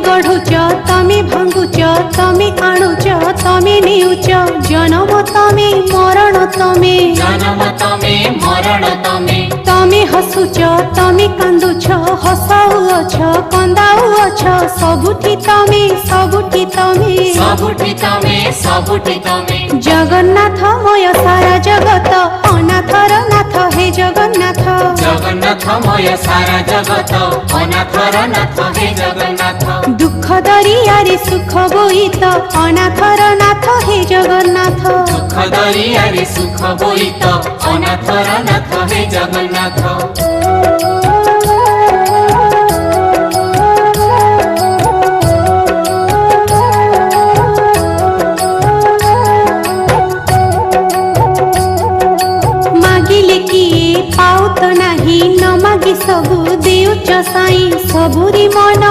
गढ़ुच तमे भांगुच तमे आणुच तमे नेउच जन्म तमे मरण तमे जन्म तमे मरण तमे तमे हसुच तमे कांदुच हसाउछ कंदाउछ सबुठी तमे सबुठी तमे सबुठी तमे सबुठी तमे जगन्नाथमय सारा जगत अनाथर नाथ हे जगन्नाथ जगन्नाथमय सारा जगत अनाथर नाथ हे जगन्नाथ दुख दरियारे सुख बोईत अनाथर नाथ हे जगन्नाथ दुख दरियारे सुख बोईत अनाथर नाथ हे जगन्नाथ मागिले किए पाऊ तो नाही न मागी सबु देउच साई सबुरी मन